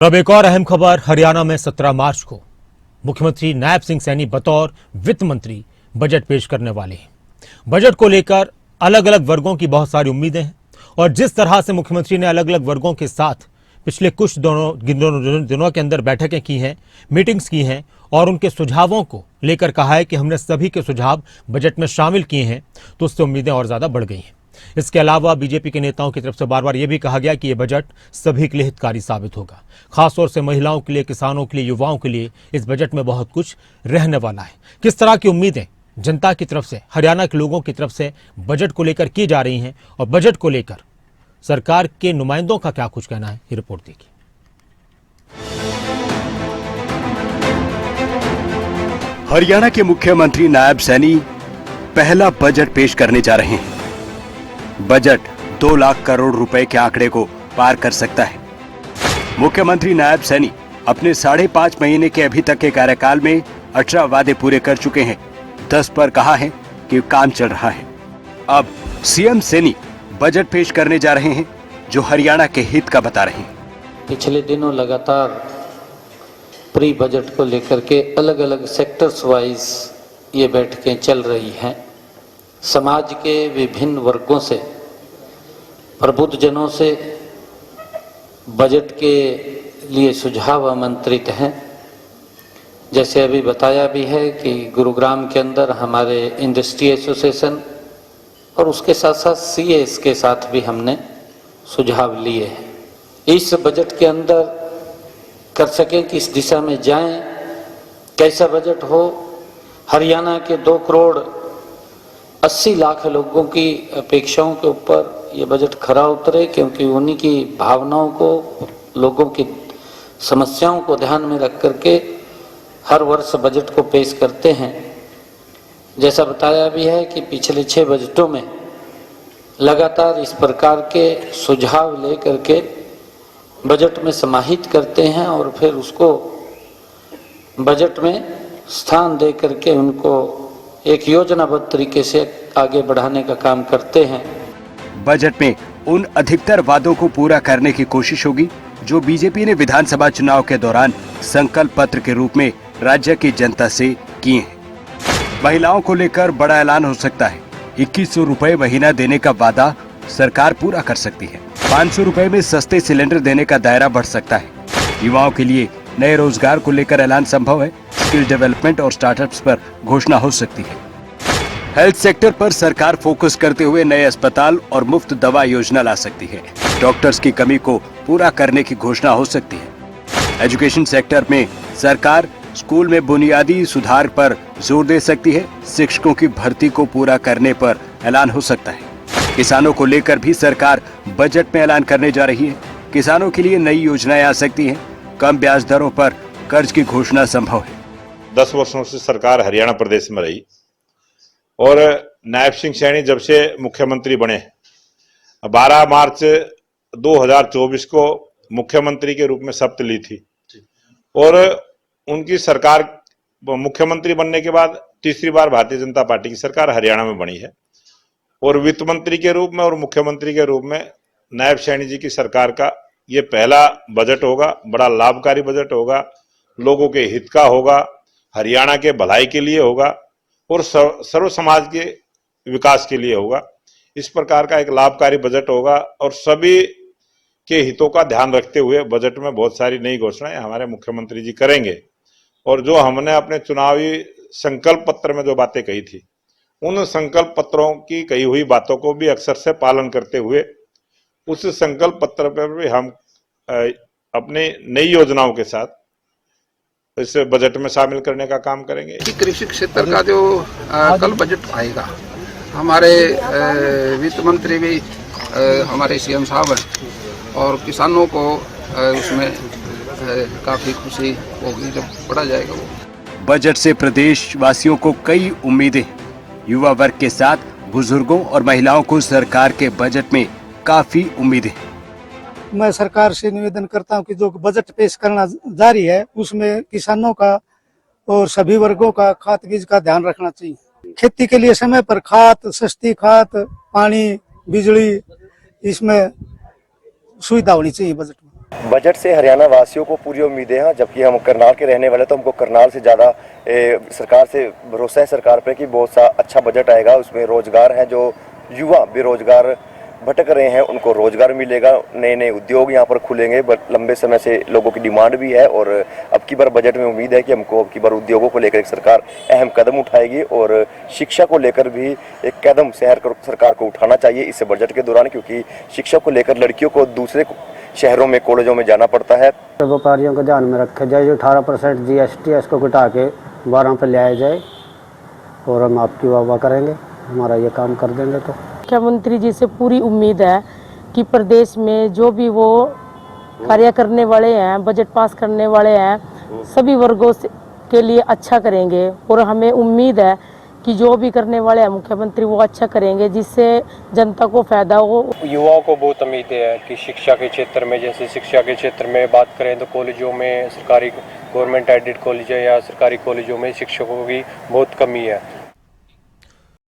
अब एक और अहम खबर। हरियाणा में 17 मार्च को मुख्यमंत्री नायब सिंह सैनी बतौर वित्त मंत्री बजट पेश करने वाले हैं। बजट को लेकर अलग अलग वर्गों की बहुत सारी उम्मीदें हैं और जिस तरह से मुख्यमंत्री ने अलग अलग वर्गों के साथ पिछले कुछ दिनों के अंदर बैठकें की हैं, मीटिंग्स की हैं और उनके सुझावों को लेकर कहा है कि हमने सभी के सुझाव बजट में शामिल किए हैं, तो उससे उम्मीदें और ज्यादा बढ़ गई हैं। इसके अलावा बीजेपी के नेताओं की तरफ से बार बार यह भी कहा गया कि यह बजट सभी के लिए हितकारी साबित होगा। खासतौर से महिलाओं के लिए, किसानों के लिए, युवाओं के लिए इस बजट में बहुत कुछ रहने वाला है। किस तरह की उम्मीदें जनता की तरफ से, हरियाणा के लोगों की तरफ से बजट को लेकर की जा रही हैं और बजट को लेकर सरकार के नुमाइंदों का क्या कुछ कहना है, ये रिपोर्ट देखिए। हरियाणा के मुख्यमंत्री नायब सैनी पहला बजट पेश करने जा रहे हैं। बजट 2 लाख करोड़ रुपए के आंकड़े को पार कर सकता है। मुख्यमंत्री नायब सैनी अपने 5.5 महीने के अभी तक के कार्यकाल में 18 वादे पूरे कर चुके हैं। 10 पर कहा है कि काम चल रहा है। अब सीएम सैनी बजट पेश करने जा रहे हैं जो हरियाणा के हित का बता रहे हैं। पिछले दिनों लगातार प्री बजट को लेकर के अलग अलग सेक्टर्स वाइज ये बैठकें चल रही हैं। समाज के विभिन्न वर्गों से, प्रबुद्ध जनों से बजट के लिए सुझाव आमंत्रित हैं। जैसे अभी बताया भी है कि गुरुग्राम के अंदर हमारे इंडस्ट्री एसोसिएशन और उसके साथ साथ सीएस के साथ भी हमने सुझाव लिए हैं। इस बजट के अंदर कर सकें कि इस दिशा में जाएं, कैसा बजट हो। हरियाणा के 2 करोड़ 80 लाख लोगों की अपेक्षाओं के ऊपर ये बजट खरा उतरे, क्योंकि उन्हीं की भावनाओं को, लोगों की समस्याओं को ध्यान में रख करके हर वर्ष बजट को पेश करते हैं। जैसा बताया भी है कि पिछले 6 बजटों में लगातार इस प्रकार के सुझाव लेकर के बजट में समाहित करते हैं और फिर उसको बजट में स्थान दे करके उनको एक योजनाबद्ध तरीके से आगे बढ़ाने का काम करते हैं। बजट में उन अधिकतर वादों को पूरा करने की कोशिश होगी जो बीजेपी ने विधानसभा चुनाव के दौरान संकल्प पत्र के रूप में राज्य की जनता से किए हैं। महिलाओं को लेकर बड़ा ऐलान हो सकता है। 2100 रुपए महीना देने का वादा सरकार पूरा कर सकती है। 500 रुपए में सस्ते सिलेंडर देने का दायरा बढ़ सकता है। युवाओं के लिए नए रोजगार को लेकर ऐलान संभव है। स्किल डेवलपमेंट और स्टार्टअप्स पर घोषणा हो सकती है। हेल्थ सेक्टर पर सरकार फोकस करते हुए नए अस्पताल और मुफ्त दवा योजना ला सकती है। डॉक्टर्स की कमी को पूरा करने की घोषणा हो सकती है। एजुकेशन सेक्टर में सरकार स्कूल में बुनियादी सुधार पर जोर दे सकती है। शिक्षकों की भर्ती को पूरा करने पर ऐलान हो सकता है। किसानों को लेकर भी सरकार बजट में ऐलान करने जा रही है। किसानों के लिए नई योजनाएं आ सकती हैं। कम ब्याज दरों पर कर्ज की घोषणा संभव है। 10 वर्षों से सरकार हरियाणा प्रदेश में रही और नायब सिंह सैनी जब से मुख्यमंत्री बने 12 मार्च 2024 को मुख्यमंत्री के रूप में शपथ ली थी और उनकी सरकार मुख्यमंत्री बनने के बाद तीसरी बार भारतीय जनता पार्टी की सरकार हरियाणा में बनी है और वित्त मंत्री के रूप में और मुख्यमंत्री के रूप में नायब सैनी जी की सरकार का ये पहला बजट होगा। बड़ा लाभकारी बजट होगा, लोगों के हित का होगा, हरियाणा के भलाई के लिए होगा और सर्व समाज के विकास के लिए होगा। इस प्रकार का एक लाभकारी बजट होगा और सभी के हितों का ध्यान रखते हुए बजट में बहुत सारी नई घोषणाएं हमारे मुख्यमंत्री जी करेंगे और जो हमने अपने चुनावी संकल्प पत्र में जो बातें कही थी, उन संकल्प पत्रों की कही हुई बातों को भी अक्सर से पालन करते हुए उस संकल्प पत्र पर भी हम अपनी नई योजनाओं के साथ इस बजट में शामिल करने का काम करेंगे। कृषि क्षेत्र का जो कल बजट आएगा, हमारे वित्त मंत्री भी हमारे सीएम साहब हैं और किसानों को उसमें काफी खुशी होगी जब पढ़ा जाएगा। वो बजट से प्रदेश वासियों को कई उम्मीदें। युवा वर्ग के साथ बुजुर्गों और महिलाओं को सरकार के बजट में काफी उम्मीदें। मैं सरकार से निवेदन करता हूं कि जो बजट पेश करना जारी है उसमें किसानों का और सभी वर्गों का खाद बीज का ध्यान रखना चाहिए। खेती के लिए समय पर खाद, सस्ती खाद, पानी, बिजली, इसमें सुविधा होनी चाहिए बजट में। बजट से हरियाणा वासियों को पूरी उम्मीदें हैं, जबकि हम करनाल के रहने वाले तो हमको करनाल से ज़्यादा सरकार से भरोसा है सरकार पे कि बहुत सा अच्छा बजट आएगा। उसमें रोजगार है, जो युवा बेरोजगार भटक रहे हैं उनको रोजगार मिलेगा, नए नए उद्योग यहाँ पर खुलेंगे। बट लंबे समय से लोगों की डिमांड भी है और अब की बार बजट में उम्मीद है कि हमको अब की बार उद्योगों को लेकर एक सरकार अहम कदम उठाएगी और शिक्षा को लेकर भी एक कदम सरकार को उठाना चाहिए इस बजट के दौरान, क्योंकि शिक्षा को लेकर लड़कियों को दूसरे शहरों में कॉलेजों में जाना पड़ता है। व्यापारियों को ध्यान में रखा जाए, जो 18% GST है इसको घटा के 12 पे ले आया जाए और हम आपकी वाह करेंगे, हमारा ये काम कर देंगे। तो मुख्यमंत्री जी से पूरी उम्मीद है कि प्रदेश में जो भी वो कार्य करने वाले हैं, बजट पास करने वाले हैं, सभी वर्गों के लिए अच्छा करेंगे और हमें उम्मीद है कि जो भी करने वाले हैं मुख्यमंत्री वो अच्छा करेंगे, जिससे जनता को फायदा हो। युवाओं को बहुत उम्मीदें हैं कि शिक्षा के क्षेत्र में, जैसे शिक्षा के क्षेत्र में बात करें तो कॉलेजों में सरकारी गवर्नमेंट एडेड कॉलेज या सरकारी कॉलेजों में शिक्षकों की बहुत कमी है।